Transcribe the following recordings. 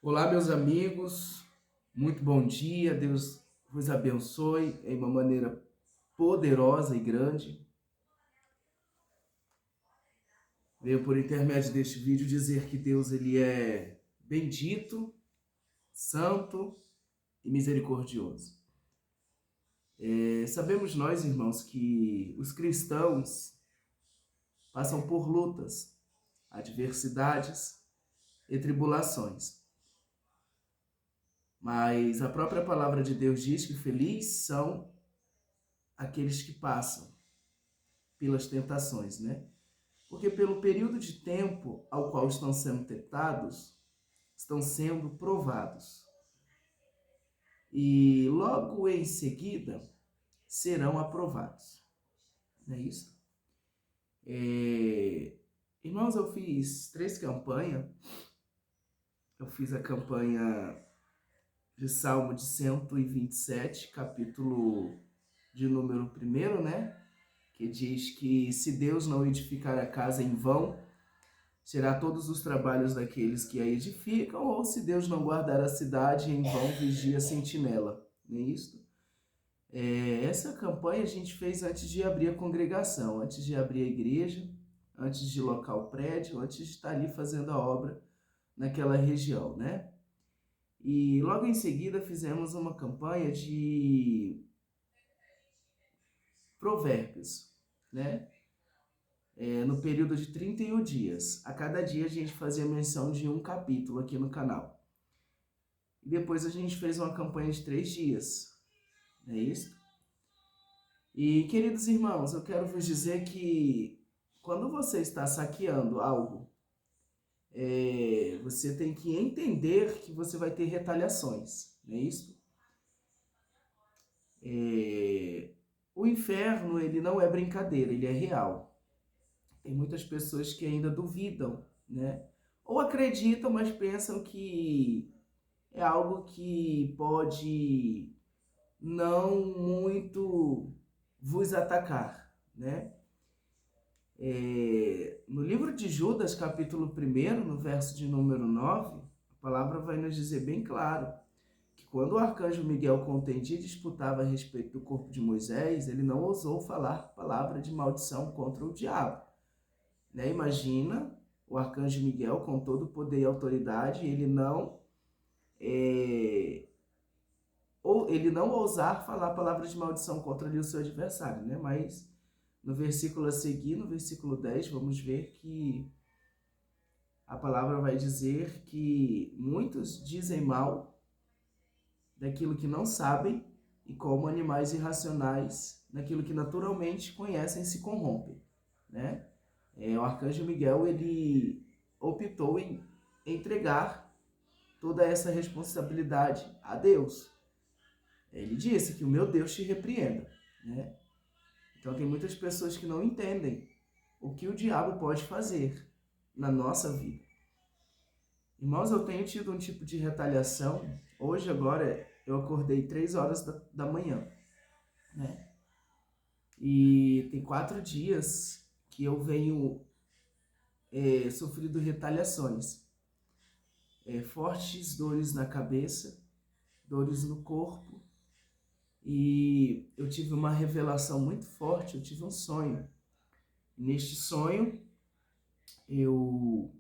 Olá, meus amigos, muito bom dia, Deus vos abençoe em uma maneira poderosa e grande. Venho por intermédio deste vídeo dizer que Deus ele é bendito, santo e misericordioso. Sabemos nós, irmãos, que os cristãos passam por lutas, adversidades e tribulações. Mas a própria palavra de Deus diz que felizes são aqueles que passam pelas tentações, né? Porque pelo período de tempo ao qual estão sendo tentados, estão sendo provados. E logo em seguida serão aprovados. Não é isso? Irmãos, eu fiz 3 campanhas. Eu fiz a campanha de Salmo de 127, capítulo de número 1, né? Que diz que se Deus não edificar a casa em vão, será todos os trabalhos daqueles que a edificam, ou se Deus não guardar a cidade, em vão vigia a sentinela. Não é isso? Essa campanha a gente fez antes de abrir a congregação, antes de abrir a igreja, antes de locar o prédio, antes de estar ali fazendo a obra naquela região, né? E logo em seguida fizemos uma campanha de provérbios, né? No período de 31 dias. A cada dia a gente fazia menção de um capítulo aqui no canal. E depois a gente fez uma campanha de 3 dias. Não é isso? E, queridos irmãos, eu quero vos dizer que quando você está saqueando algo, você tem que entender que você vai ter retaliações. Não é isso? O inferno, ele não é brincadeira, ele é real. Tem muitas pessoas que ainda duvidam, né? Ou acreditam, mas pensam que é algo que pode não muito vos atacar, né? No livro de Judas, capítulo 1, no verso de número 9, a palavra vai nos dizer bem claro que quando o arcanjo Miguel contendia e disputava a respeito do corpo de Moisés, ele não ousou falar palavra de maldição contra o diabo. Né? Imagina o arcanjo Miguel com todo o poder e autoridade, ele não ousar falar palavras de maldição contra ali o seu adversário, né? Mas no versículo a seguir, no versículo 10, vamos ver que a palavra vai dizer que muitos dizem mal daquilo que não sabem e como animais irracionais, daquilo que naturalmente conhecem, se corrompem, né? O arcanjo Miguel, ele optou em entregar toda essa responsabilidade a Deus. Ele disse que o meu Deus te repreenda, né? Então tem muitas pessoas que não entendem o que o diabo pode fazer na nossa vida. Irmãos, eu tenho tido um tipo de retaliação. Hoje, agora, eu acordei 3 horas da manhã, né? E tem 4 dias que eu venho sofrido retaliações. Fortes dores na cabeça, dores no corpo. E eu tive uma revelação muito forte, eu tive um sonho. Neste sonho, eu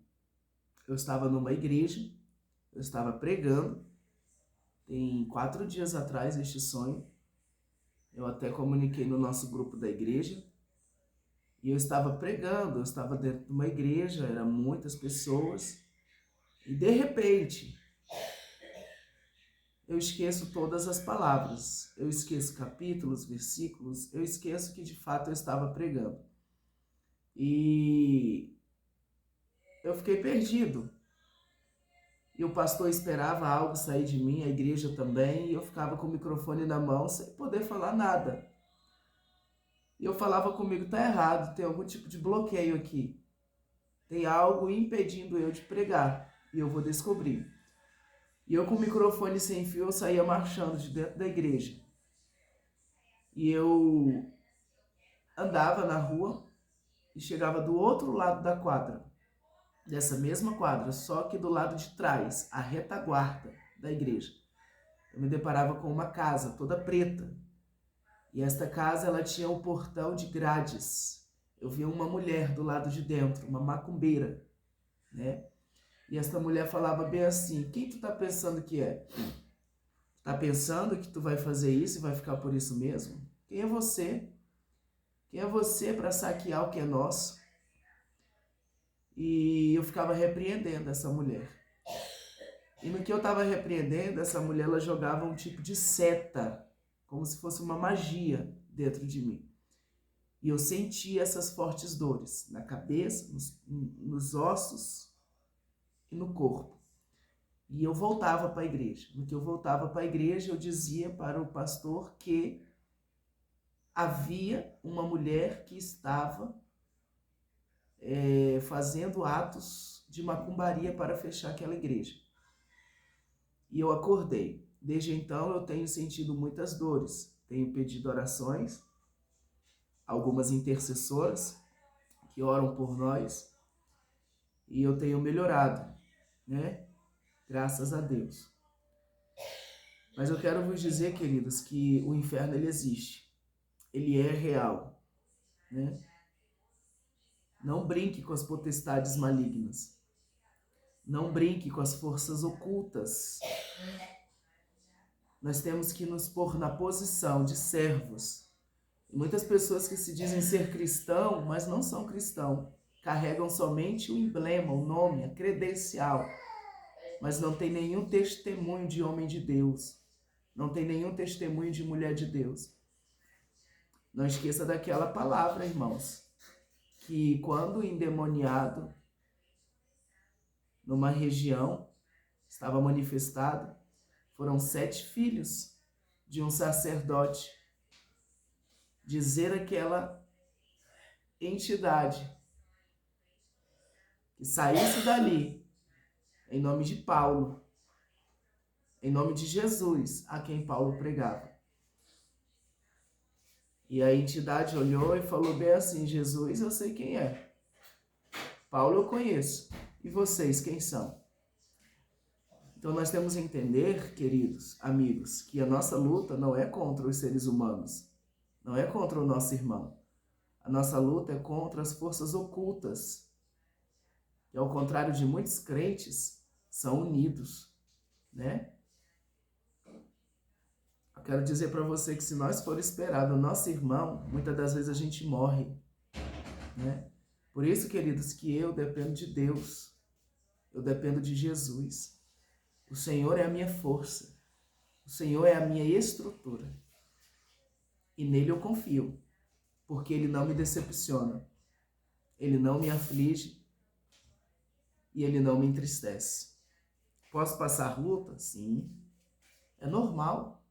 estava numa igreja, eu estava pregando. Tem 4 dias atrás este sonho. Eu até comuniquei no nosso grupo da igreja. E eu estava pregando, eu estava dentro de uma igreja, eram muitas pessoas. E de repente, eu esqueço todas as palavras. Eu esqueço capítulos, versículos. Eu esqueço que de fato eu estava pregando. E eu fiquei perdido. E o pastor esperava algo sair de mim, a igreja também, e eu ficava com o microfone na mão sem poder falar nada. E eu falava comigo, tá errado, tem algum tipo de bloqueio aqui. Tem algo impedindo eu de pregar, e eu vou descobrir. E eu com o microfone sem fio, eu saía marchando de dentro da igreja. E eu andava na rua e chegava do outro lado da quadra. dessa mesma quadra, só que do lado de trás, a retaguarda da igreja, eu me deparava com uma casa toda preta. E esta casa, ela tinha um portão de grades. Eu via uma mulher do lado de dentro, uma macumbeira, né? E esta mulher falava bem assim: quem tu tá pensando que é? Tá pensando que tu vai fazer isso e vai ficar por isso mesmo? Quem é você? Quem é você para saquear o que é nosso? E eu ficava repreendendo essa mulher. E no que eu estava repreendendo, essa mulher, ela jogava um tipo de seta, como se fosse uma magia dentro de mim. E eu sentia essas fortes dores na cabeça, nos ossos e no corpo. E eu voltava para a igreja. No que eu voltava para a igreja, eu dizia para o pastor que havia uma mulher que estava fazendo atos de macumbaria para fechar aquela igreja. E eu acordei. Desde então eu tenho sentido muitas dores. Tenho pedido orações, algumas intercessoras que oram por nós. E eu tenho melhorado, né? Graças a Deus. Mas eu quero vos dizer, queridos, que o inferno ele existe. Ele é real, né? Não brinque com as potestades malignas. Não brinque com as forças ocultas. Nós temos que nos pôr na posição de servos. Muitas pessoas que se dizem ser cristão, mas não são cristão, carregam somente o emblema, o nome, a credencial, mas não tem nenhum testemunho de homem de Deus, não tem nenhum testemunho de mulher de Deus. Não esqueça daquela palavra, irmãos, que quando endemoniado numa região estava manifestado, foram 7 filhos de um sacerdote dizer aquela entidade que saísse dali em nome de Paulo, em nome de Jesus, a quem Paulo pregava. E a entidade olhou e falou bem assim: Jesus, eu sei quem é. Paulo eu conheço. E vocês, quem são? Então nós temos que entender, queridos amigos, que a nossa luta não é contra os seres humanos, não é contra o nosso irmão. A nossa luta é contra as forças ocultas, que ao contrário de muitos crentes, são unidos, né? Eu quero dizer para você que se nós for esperar do nosso irmão, muitas das vezes a gente morre, né? Por isso, queridos, que eu dependo de Deus, eu dependo de Jesus. O Senhor é a minha força, o Senhor é a minha estrutura. E nele eu confio, porque Ele não me decepciona, Ele não me aflige e Ele não me entristece. Posso passar luta? Sim, é normal.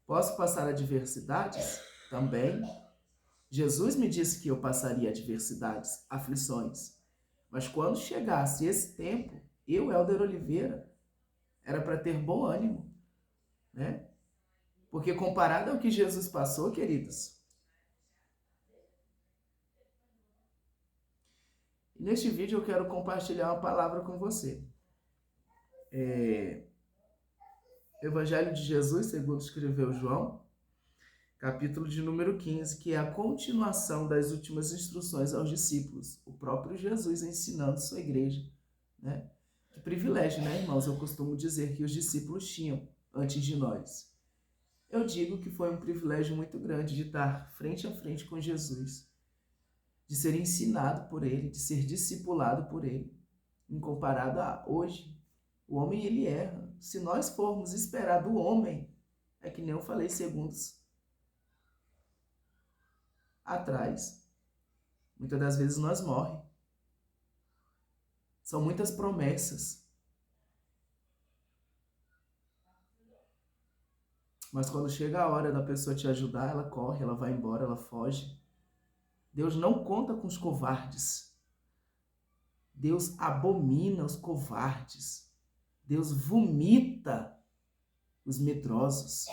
Posso passar adversidades? Também. Jesus me disse que eu passaria adversidades, aflições. Mas quando chegasse esse tempo, eu, Helder Oliveira, era para ter bom ânimo, né? Porque comparado ao que Jesus passou, queridos, neste vídeo eu quero compartilhar uma palavra com você. Evangelho de Jesus, segundo escreveu João, capítulo de número 15, que é a continuação das últimas instruções aos discípulos. O próprio Jesus ensinando sua igreja, né? Que privilégio, né, irmãos? Eu costumo dizer que os discípulos tinham antes de nós. Eu digo que foi um privilégio muito grande de estar frente a frente com Jesus, de ser ensinado por Ele, de ser discipulado por Ele. Em comparado a hoje, o homem ele erra. Se nós formos esperar do homem, é que nem eu falei segundos atrás, muitas das vezes nós morremos. São muitas promessas. Mas quando chega a hora da pessoa te ajudar, ela corre, ela vai embora, ela foge. Deus não conta com os covardes. Deus abomina os covardes. Deus vomita os medrosos,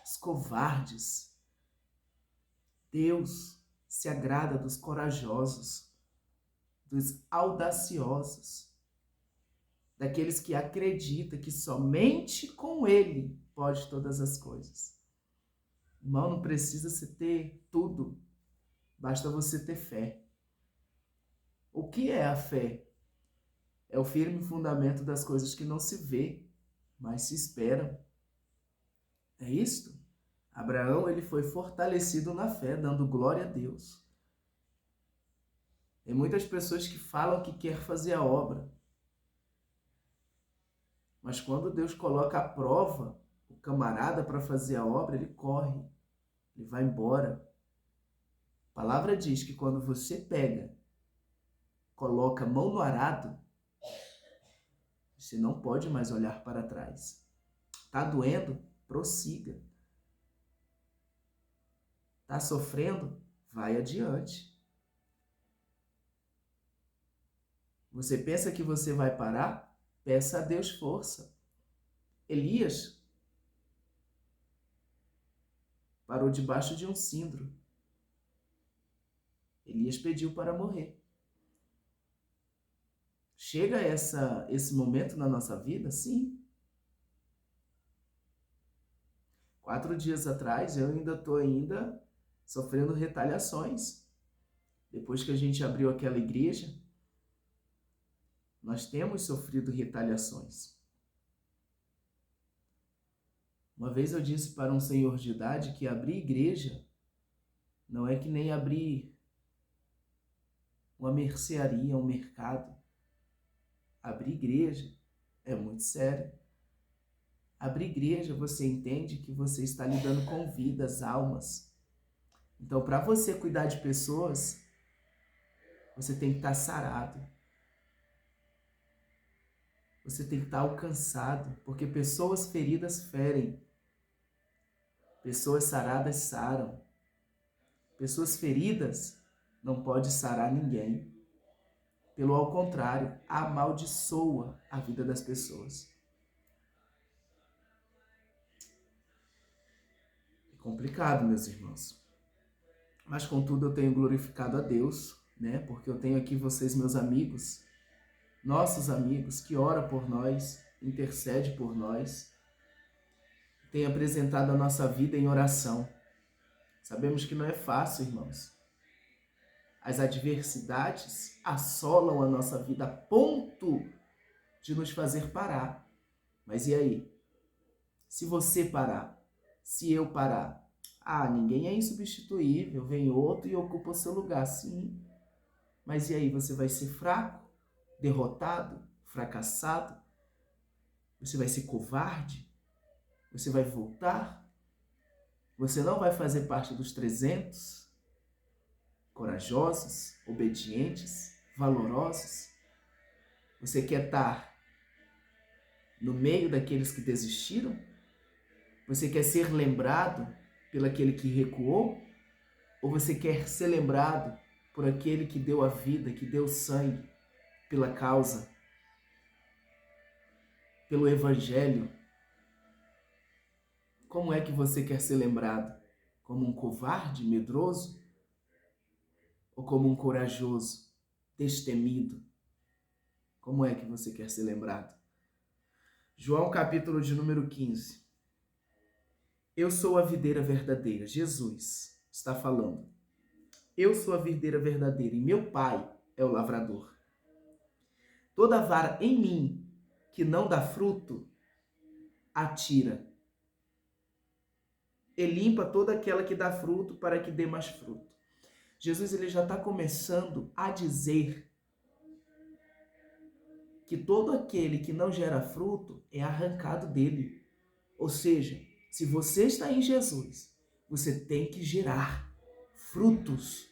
os covardes. Deus se agrada dos corajosos, dos audaciosos, daqueles que acreditam que somente com Ele pode todas as coisas. Irmão, não precisa se ter tudo, basta você ter fé. O que é a fé? É o firme fundamento das coisas que não se vê, mas se esperam. É isto? Abraão, ele foi fortalecido na fé, dando glória a Deus. Tem muitas pessoas que falam que quer fazer a obra, mas quando Deus coloca à prova o camarada para fazer a obra, ele corre, ele vai embora. A palavra diz que quando você pega, coloca a mão no arado, você não pode mais olhar para trás. Tá doendo? Prossiga. Tá sofrendo? Vai adiante. Você pensa que você vai parar? Peça a Deus força. Elias parou debaixo de um cindro. Elias pediu para morrer. Chega esse momento na nossa vida? Sim. 4 dias atrás, eu ainda estou sofrendo retaliações. Depois que a gente abriu aquela igreja, nós temos sofrido retaliações. Uma vez eu disse para um senhor de idade que abrir igreja não é que nem abrir uma mercearia, um mercado. Abrir igreja é muito sério. Abrir igreja, você entende que você está lidando com vidas, almas. Então, para você cuidar de pessoas, você tem que estar sarado. Você tem que estar alcançado, porque pessoas feridas ferem. Pessoas saradas saram. Pessoas feridas não pode sarar ninguém. Pelo ao contrário, amaldiçoa a vida das pessoas. É complicado, meus irmãos. Mas contudo eu tenho glorificado a Deus, né? Porque eu tenho aqui vocês, meus amigos, nossos amigos, que oram por nós, intercede por nós, tem apresentado a nossa vida em oração. Sabemos que não é fácil, irmãos. As adversidades assolam a nossa vida a ponto de nos fazer parar. Mas e aí? Se você parar, se eu parar, ninguém é insubstituível, vem outro e ocupa o seu lugar, sim. Mas e aí, você vai ser fraco? Derrotado, fracassado, você vai ser covarde, você vai voltar, você não vai fazer parte dos 300 corajosos, obedientes, valorosos. Você quer estar no meio daqueles que desistiram? Você quer ser lembrado pelo aquele que recuou? Ou você quer ser lembrado por aquele que deu a vida, que deu sangue pela causa, pelo evangelho? Como é que você quer ser lembrado? Como um covarde, medroso? Ou como um corajoso, destemido? Como é que você quer ser lembrado? João capítulo de número 15. Eu sou a videira verdadeira. Jesus está falando. Eu sou a videira verdadeira e meu Pai é o lavrador. Toda vara em mim que não dá fruto, atira. E limpa toda aquela que dá fruto para que dê mais fruto. Jesus ele já está começando a dizer que todo aquele que não gera fruto é arrancado dele. Ou seja, se você está em Jesus, você tem que gerar frutos.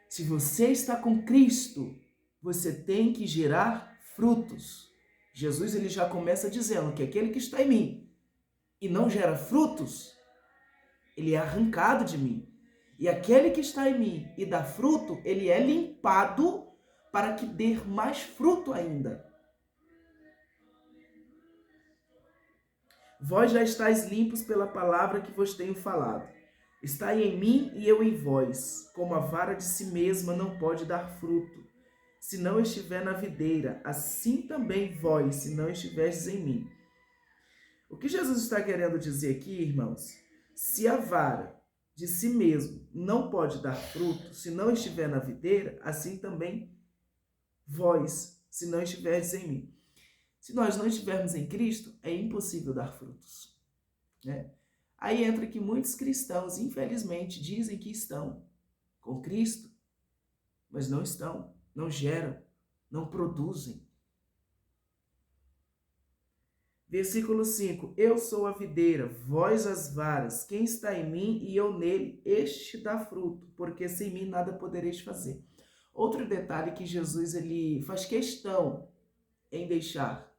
Se você está com Cristo, você tem que gerar frutos. Jesus ele já começa dizendo que aquele que está em mim e não gera frutos, ele é arrancado de mim. E aquele que está em mim e dá fruto, ele é limpado para que dê mais fruto ainda. Vós já estáis limpos pela palavra que vos tenho falado. Estai em mim e eu em vós, como a vara de si mesma não pode dar fruto, se não estiver na videira, assim também vós, se não estiverdes em mim. O que Jesus está querendo dizer aqui, irmãos? Se a vara de si mesmo não pode dar fruto, se não estiver na videira, assim também vós, se não estiverdes em mim. Se nós não estivermos em Cristo, é impossível dar frutos, né? Aí entra que muitos cristãos, infelizmente, dizem que estão com Cristo, mas não estão, não geram, não produzem. Versículo 5, eu sou a videira, vós as varas, quem está em mim e eu nele, este dá fruto, porque sem mim nada podereis fazer. Outro detalhe que Jesus ele faz questão em deixar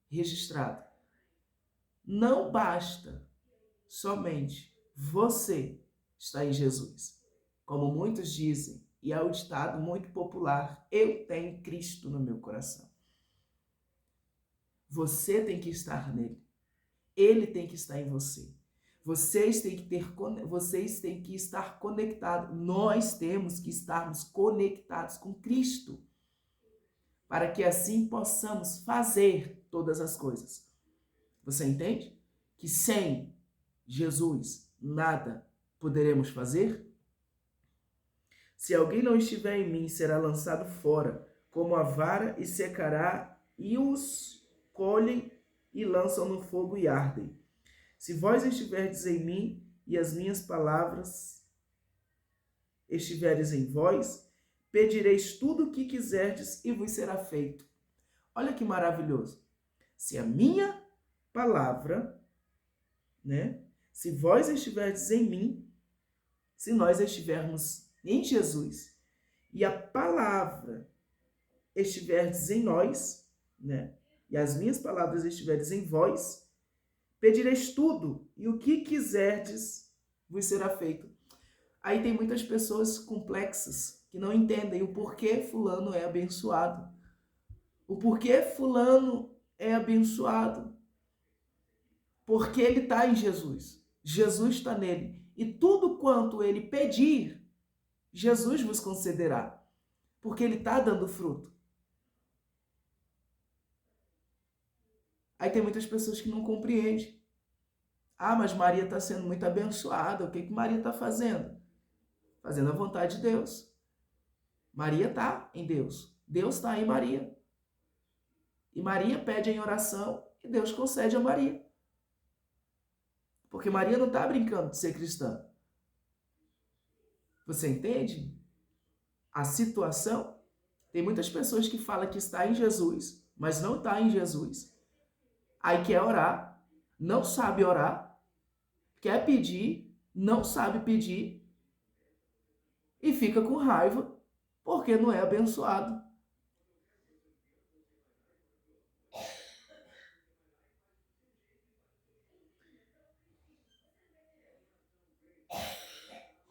registrado. Não basta somente você estar em Jesus. Como muitos dizem, e é o ditado muito popular, eu tenho Cristo no meu coração. Você tem que estar nele. Ele tem que estar em você. Vocês têm que estar conectados. Nós temos que estarmos conectados com Cristo, para que assim possamos fazer todas as coisas. Você entende? Que sem Jesus nada poderemos fazer? Se alguém não estiver em mim, será lançado fora, como a vara, e secará, e os colhem e lançam no fogo e ardem. Se vós estiverdes em mim, e as minhas palavras estiveres em vós, pedireis tudo o que quiserdes e vos será feito. Olha que maravilhoso. Se a minha palavra, né? Se vós estiverdes em mim, se nós estivermos em Jesus e a palavra estiverdes em nós, né? E as minhas palavras estiverdes em vós, pedireis tudo e o que quiserdes vos será feito. Aí tem muitas pessoas complexas que não entendem o porquê fulano é abençoado. O porquê fulano é abençoado. Porque ele está em Jesus. Jesus está nele. E tudo quanto ele pedir, Jesus vos concederá. Porque ele está dando fruto. Aí tem muitas pessoas que não compreendem. Ah, mas Maria está sendo muito abençoada. O que Maria está fazendo? Fazendo a vontade de Deus. Maria está em Deus. Deus está em Maria. E Maria pede em oração e Deus concede a Maria. Porque Maria não está brincando de ser cristã. Você entende a situação? Tem muitas pessoas que falam que está em Jesus, mas não está em Jesus. Aí quer orar, não sabe orar, quer pedir, não sabe pedir e fica com raiva porque não é abençoado.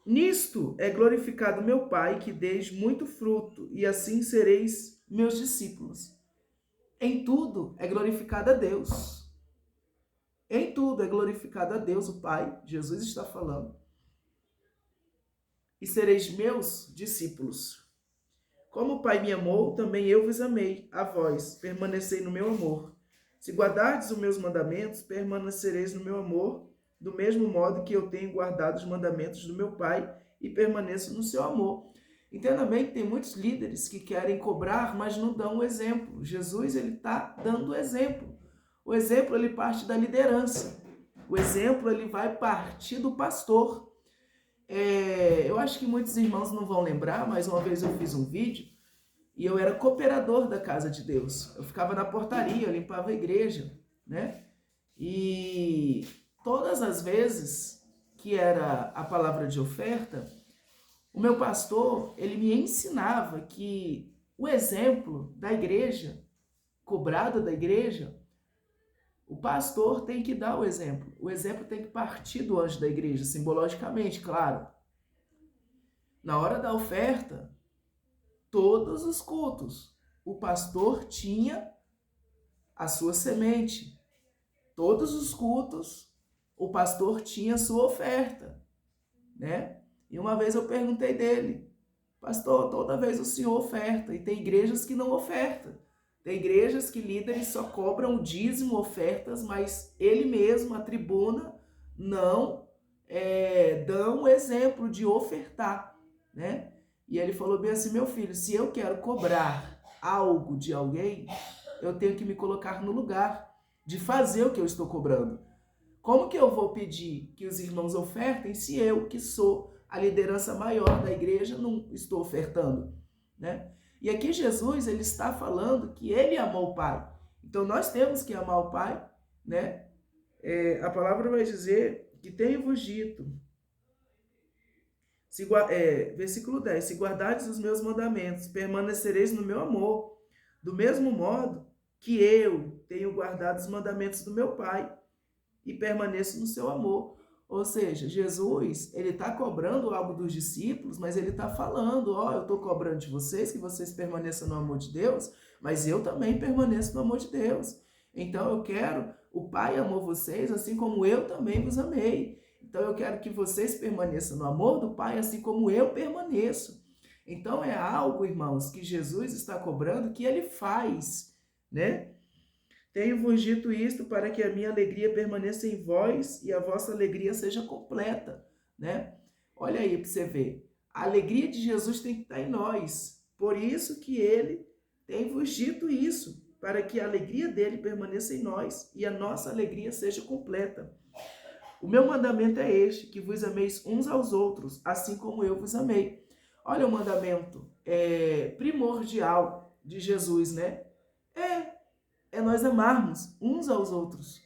Nisto é glorificado meu Pai, que deis muito fruto, e assim sereis meus discípulos. Em tudo é glorificado a Deus. Em tudo é glorificado a Deus, o Pai. Jesus está falando. E sereis meus discípulos. Como o Pai me amou, também eu vos amei, a vós. Permanecei no meu amor. Se guardardes os meus mandamentos, permanecereis no meu amor, do mesmo modo que eu tenho guardado os mandamentos do meu Pai e permaneço no seu amor. Entenda bem que tem muitos líderes que querem cobrar, mas não dão o exemplo. Jesus ele está dando o exemplo. O exemplo ele parte da liderança. O exemplo ele vai partir do pastor. Eu acho que muitos irmãos não vão lembrar, mas uma vez eu fiz um vídeo e eu era cooperador da Casa de Deus. Eu ficava na portaria, eu limpava a igreja, né? E todas as vezes que era a palavra de oferta, o meu pastor, ele me ensinava que o exemplo da igreja, cobrado da igreja, o pastor tem que dar o exemplo. O exemplo tem que partir do anjo da igreja, simbologicamente, claro. Na hora da oferta, todos os cultos, o pastor tinha a sua semente. Todos os cultos, o pastor tinha a sua oferta, né? E uma vez eu perguntei dele, Pastor, toda vez o senhor oferta, e tem igrejas que não ofertam. Tem igrejas que líderes só cobram o dízimo, ofertas, mas ele mesmo, a tribuna, não dão o exemplo de ofertar, né? E ele falou bem assim, meu filho, se eu quero cobrar algo de alguém, eu tenho que me colocar no lugar de fazer o que eu estou cobrando. Como que eu vou pedir que os irmãos ofertem se eu, que sou a liderança maior da igreja, não estou ofertando, né? E aqui Jesus, ele está falando que ele amou o Pai. Então nós temos que amar o Pai, né? A palavra vai dizer que tenho-vos dito, versículo 10, se guardardes os meus mandamentos, permanecereis no meu amor, do mesmo modo que eu tenho guardado os mandamentos do meu Pai e permaneço no seu amor. Ou seja, Jesus, ele está cobrando algo dos discípulos, mas ele está falando, eu estou cobrando de vocês, que vocês permaneçam no amor de Deus, mas eu também permaneço no amor de Deus. Então eu quero, o Pai amou vocês, assim como eu também vos amei. Então eu quero que vocês permaneçam no amor do Pai, assim como eu permaneço. Então é algo, irmãos, que Jesus está cobrando, que ele faz, né? Tenho-vos dito isto para que a minha alegria permaneça em vós e a vossa alegria seja completa, né? Olha aí para você ver. A alegria de Jesus tem que estar em nós. Por isso que ele tem-vos dito isso, para que a alegria dele permaneça em nós e a nossa alegria seja completa. O meu mandamento é este, que vos ameis uns aos outros, assim como eu vos amei. Olha o mandamento primordial de Jesus, né? É nós amarmos uns aos outros.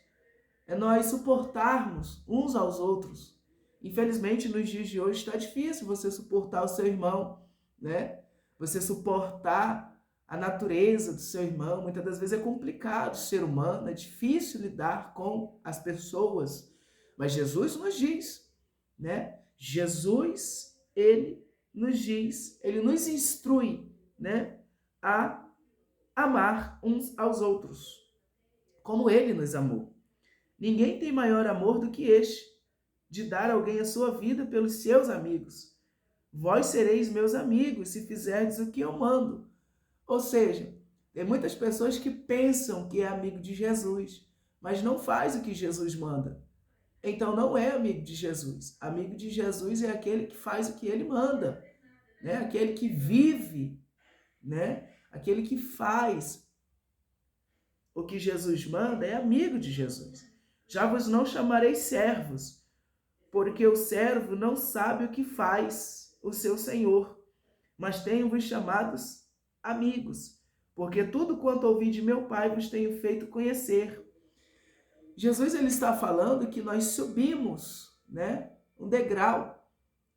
É nós suportarmos uns aos outros. Infelizmente, nos dias de hoje está difícil você suportar o seu irmão, né? Você suportar a natureza do seu irmão. Muitas das vezes é complicado ser humano, é difícil lidar com as pessoas. Mas Jesus nos diz, né? Jesus, ele nos diz, ele nos instrui, né? A amar uns aos outros, como ele nos amou. Ninguém tem maior amor do que este, de dar a alguém a sua vida pelos seus amigos. Vós sereis meus amigos se fizerdes o que eu mando. Ou seja, tem muitas pessoas que pensam que é amigo de Jesus, mas não faz o que Jesus manda. Então não é amigo de Jesus. Amigo de Jesus é aquele que faz o que ele manda, né? Aquele que vive, né? Aquele que faz o que Jesus manda é amigo de Jesus. Já vos não chamarei servos, porque o servo não sabe o que faz o seu senhor, mas tenho-vos chamados amigos, porque tudo quanto ouvi de meu Pai vos tenho feito conhecer. Jesus, ele está falando que nós subimos, né, um degrau.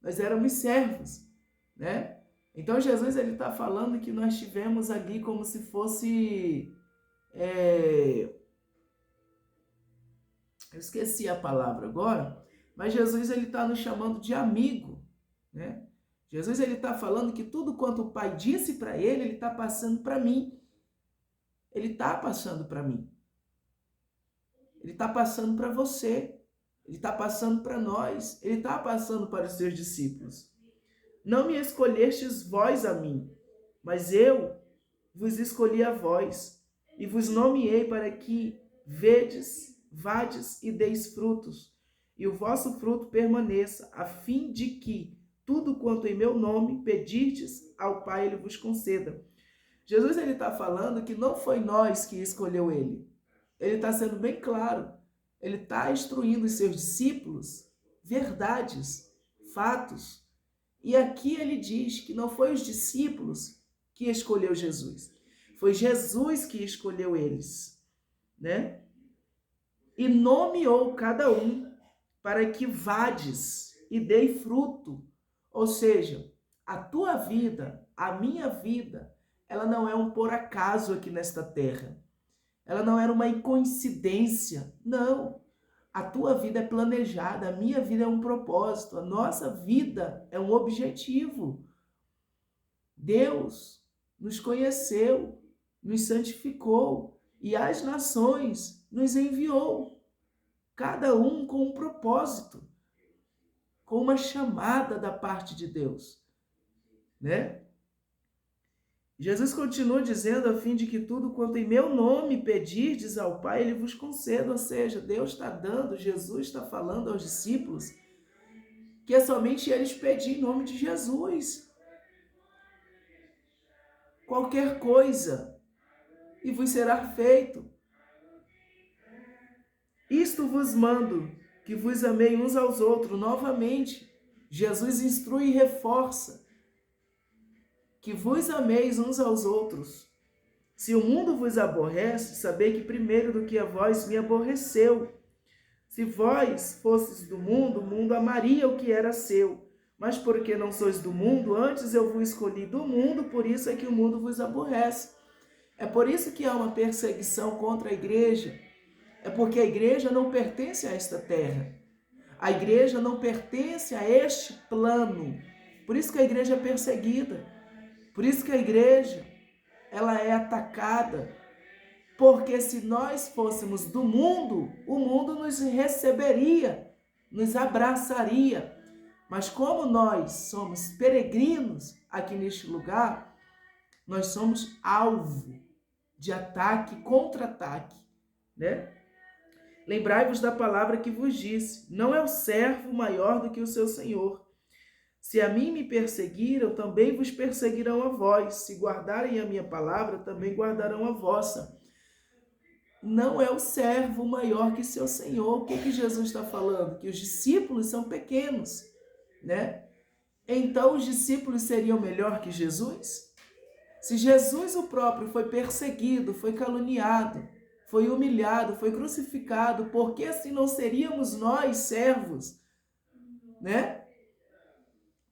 Nós éramos servos, né? Então Jesus, ele está falando que nós tivemos ali como se fosse eu esqueci a palavra agora, mas Jesus, ele está nos chamando de amigo, né? Jesus, ele está falando que tudo quanto o Pai disse para ele está passando para mim. Ele está passando para mim. Ele está passando para você. Ele está passando para nós. Ele está passando para os seus discípulos. Não me escolhestes vós a mim, mas eu vos escolhi a vós e vos nomeei para que vades e deis frutos, e o vosso fruto permaneça, a fim de que tudo quanto em meu nome pedirdes ao Pai, ele vos conceda. Jesus, ele está falando que não foi nós que escolheu ele. Ele está sendo bem claro. Ele está instruindo os seus discípulos verdades, fatos. E aqui ele diz que não foi os discípulos que escolheu Jesus. Foi Jesus que escolheu eles, né? E nomeou cada um para que vades e dei fruto. Ou seja, a tua vida, a minha vida, ela não é um por acaso aqui nesta terra. Ela não era uma coincidência. Não. A tua vida é planejada, a minha vida é um propósito, a nossa vida é um objetivo. Deus nos conheceu, nos santificou e as nações nos enviou, cada um com um propósito, com uma chamada da parte de Deus. né? Jesus continua dizendo, a fim de que tudo quanto em meu nome pedirdes ao Pai, Ele vos conceda. Ou seja, Deus está dando, Jesus está falando aos discípulos que é somente eles pedir em nome de Jesus. Qualquer coisa, e vos será feito. Isto vos mando, que vos amei uns aos outros. Novamente, Jesus instrui e reforça que vos ameis uns aos outros. Se o mundo vos aborrece, sabei que primeiro do que a vós me aborreceu. Se vós fosseis do mundo, o mundo amaria o que era seu. Mas porque não sois do mundo, antes eu vos escolhi do mundo, por isso é que o mundo vos aborrece. É por isso que há uma perseguição contra a igreja. É porque a igreja não pertence a esta terra. A igreja não pertence a este plano. Por isso que a igreja é perseguida. Por isso que a igreja, ela é atacada. Porque se nós fôssemos do mundo, o mundo nos receberia, nos abraçaria. Mas como nós somos peregrinos aqui neste lugar, nós somos alvo de ataque, contra-ataque, né? Lembrai-vos da palavra que vos disse, não é o servo maior do que o seu senhor. Se a mim me perseguiram, também vos perseguirão a vós. Se guardarem a minha palavra, também guardarão a vossa. Não é o servo maior que seu senhor. O que Jesus está falando? Que os discípulos são pequenos, né? Então os discípulos seriam melhor que Jesus? Se Jesus o próprio foi perseguido, foi caluniado, foi humilhado, foi crucificado, por que assim não seríamos nós servos, né?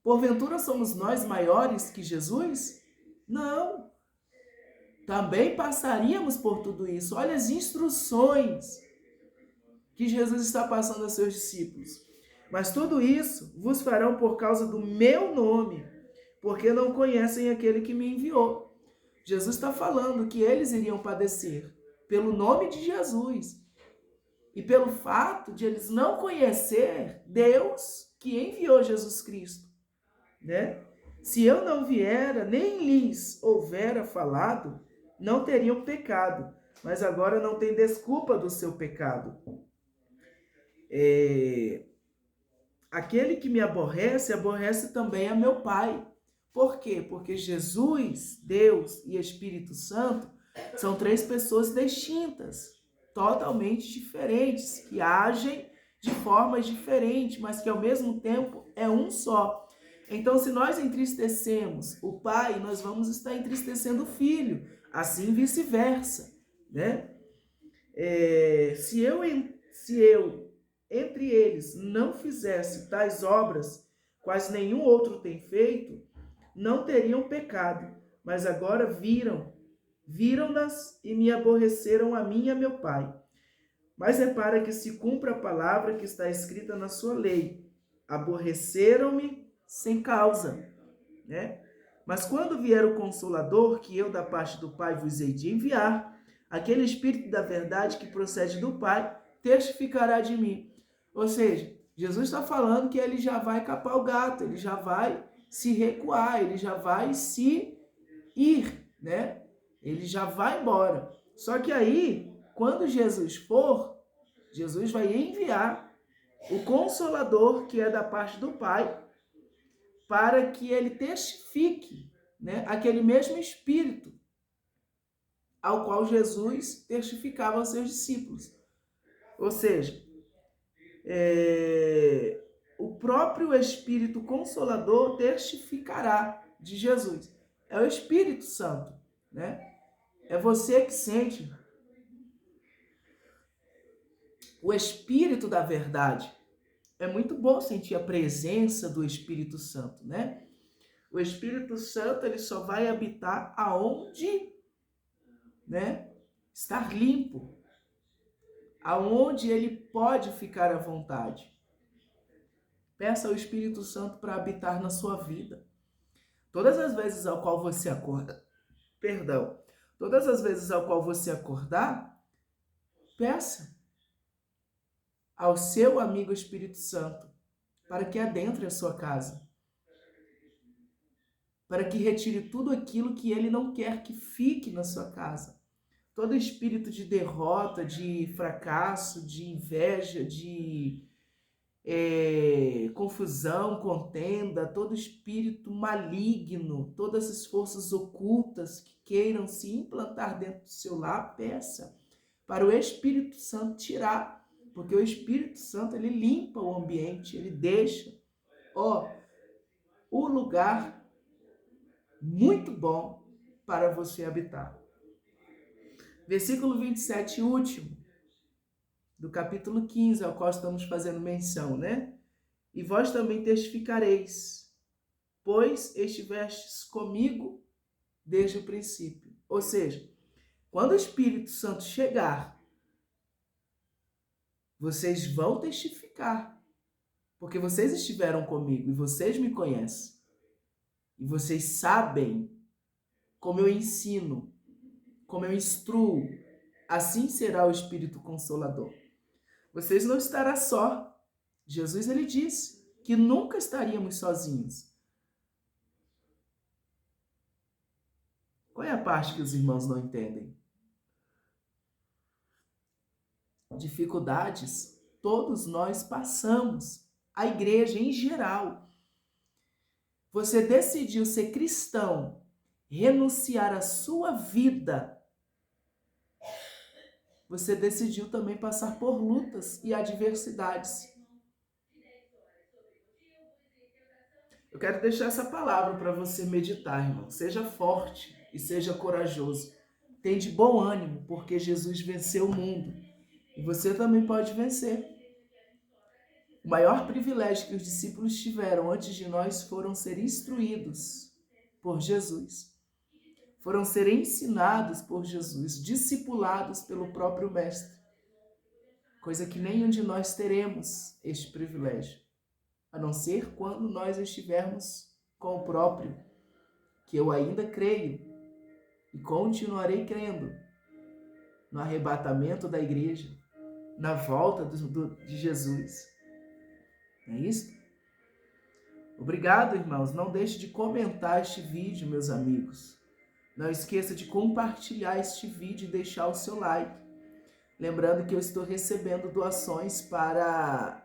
Porventura somos nós maiores que Jesus? Não. Também passaríamos por tudo isso. Olha as instruções que Jesus está passando a seus discípulos. Mas tudo isso vos farão por causa do meu nome, porque não conhecem aquele que me enviou. Jesus está falando que eles iriam padecer pelo nome de Jesus e pelo fato de eles não conhecer Deus que enviou Jesus Cristo, né? Se eu não viera, nem lhes houvera falado, não teriam pecado, mas agora não tem desculpa do seu pecado. Aquele que me aborrece, aborrece também a meu Pai. Por quê? Porque Jesus, Deus e Espírito Santo são três pessoas distintas, totalmente diferentes, que agem de formas diferentes, mas que ao mesmo tempo é um só. Então, se nós entristecemos o Pai, nós vamos estar entristecendo o Filho, assim vice-versa, né? Se eu entre eles não fizesse tais obras, quais nenhum outro tem feito, não teriam pecado, mas agora viram-nas e me aborreceram a mim e a meu Pai. Mas é para que se cumpra a palavra que está escrita na sua lei. Aborreceram-me sem causa, né? Mas quando vier o Consolador, que eu da parte do Pai vos hei de enviar, aquele Espírito da verdade que procede do Pai, testificará de mim. Ou seja, Jesus está falando que ele já vai capar o gato, ele já vai se recuar, ele já vai se ir, né? Ele já vai embora. Só que aí, quando Jesus for, Jesus vai enviar o Consolador, que é da parte do Pai, para que ele testifique, né, aquele mesmo Espírito ao qual Jesus testificava aos seus discípulos. Ou seja, o próprio Espírito Consolador testificará de Jesus. É o Espírito Santo, né? É você que sente o Espírito da verdade. É muito bom sentir a presença do Espírito Santo, né? O Espírito Santo, ele só vai habitar aonde, né, estar limpo, aonde ele pode ficar à vontade. Peça ao Espírito Santo para habitar na sua vida. Todas as vezes ao qual você acorda, todas as vezes ao qual você acordar, peça ao seu amigo Espírito Santo para que adentre a sua casa. para que retire tudo aquilo que ele não quer que fique na sua casa. Todo espírito de derrota, de fracasso, de inveja, de confusão, contenda, todo espírito maligno, todas as forças ocultas que queiram se implantar dentro do seu lar, peça para o Espírito Santo tirar, porque o Espírito Santo, ele limpa o ambiente, ele deixa, o lugar muito bom para você habitar. Versículo 27, último, do capítulo 15, ao qual estamos fazendo menção, né? E vós também testificareis, pois estivestes comigo desde o princípio. Ou seja, quando o Espírito Santo chegar, vocês vão testificar, porque vocês estiveram comigo e vocês me conhecem. E vocês sabem como eu ensino, como eu instruo. Assim será o Espírito Consolador. Vocês não estarão só. Jesus, ele disse que nunca estaríamos sozinhos. Qual é a parte que os irmãos não entendem? Dificuldades, todos nós passamos. A igreja em geral. Você decidiu ser cristão, renunciar à sua vida. Você decidiu também passar por lutas e adversidades. Eu quero deixar essa palavra para você meditar, irmão. Seja forte e seja corajoso. Tenha de bom ânimo, porque Jesus venceu o mundo. E você também pode vencer. O maior privilégio que os discípulos tiveram antes de nós foram ser instruídos por Jesus. Foram ser ensinados por Jesus, discipulados pelo próprio Mestre. Coisa que nenhum de nós teremos este privilégio, a não ser quando nós estivermos com o próprio, que eu ainda creio e continuarei crendo no arrebatamento da igreja, na volta de Jesus. Não é isso? Obrigado, irmãos. Não deixe de comentar este vídeo, meus amigos. Não esqueça de compartilhar este vídeo e deixar o seu like. Lembrando que eu estou recebendo doações para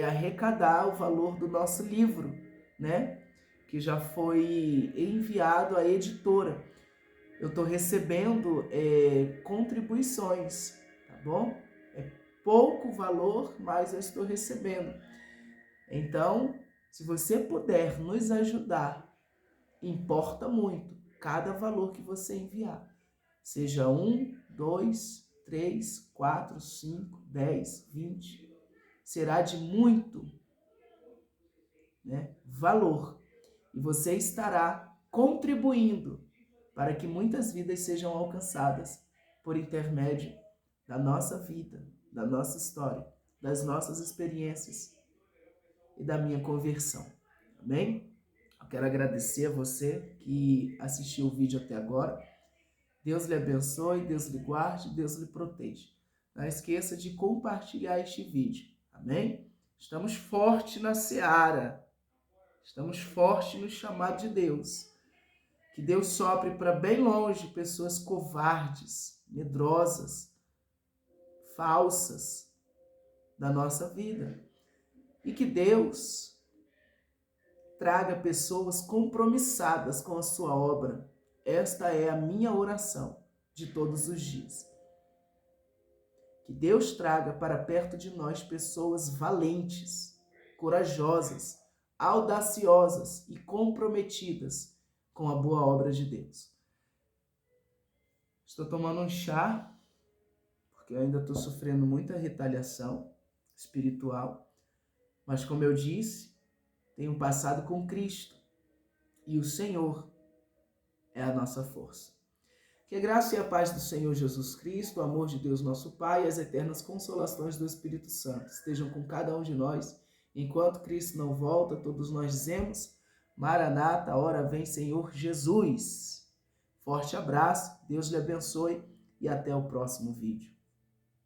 arrecadar o valor do nosso livro, né? Que já foi enviado à editora. Eu estou recebendo contribuições, tá bom? É pouco valor, mas eu estou recebendo. Então, se você puder nos ajudar, importa muito cada valor que você enviar. Seja 1, 2, 3, 4, 5, 10, 20. Será de muito, né, valor. E você estará contribuindo para que muitas vidas sejam alcançadas por intermédio da nossa vida, da nossa história, das nossas experiências e da minha conversão. Amém? Eu quero agradecer a você que assistiu o vídeo até agora. Deus lhe abençoe, Deus lhe guarde, Deus lhe proteja. Não esqueça de compartilhar este vídeo. Amém? Estamos fortes na seara. Estamos fortes no chamado de Deus. Que Deus sopre para bem longe pessoas covardes, medrosas, falsas da nossa vida. E que Deus traga pessoas compromissadas com a sua obra. Esta é a minha oração de todos os dias. Que Deus traga para perto de nós pessoas valentes, corajosas, audaciosas e comprometidas com a boa obra de Deus. Estou tomando um chá, porque eu ainda estou sofrendo muita retaliação espiritual. Mas como eu disse, tenho passado com Cristo e o Senhor é a nossa força. Que a graça e a paz do Senhor Jesus Cristo, o amor de Deus nosso Pai e as eternas consolações do Espírito Santo estejam com cada um de nós. Enquanto Cristo não volta, todos nós dizemos: Maranata, ora vem Senhor Jesus. Forte abraço, Deus lhe abençoe e até o próximo vídeo.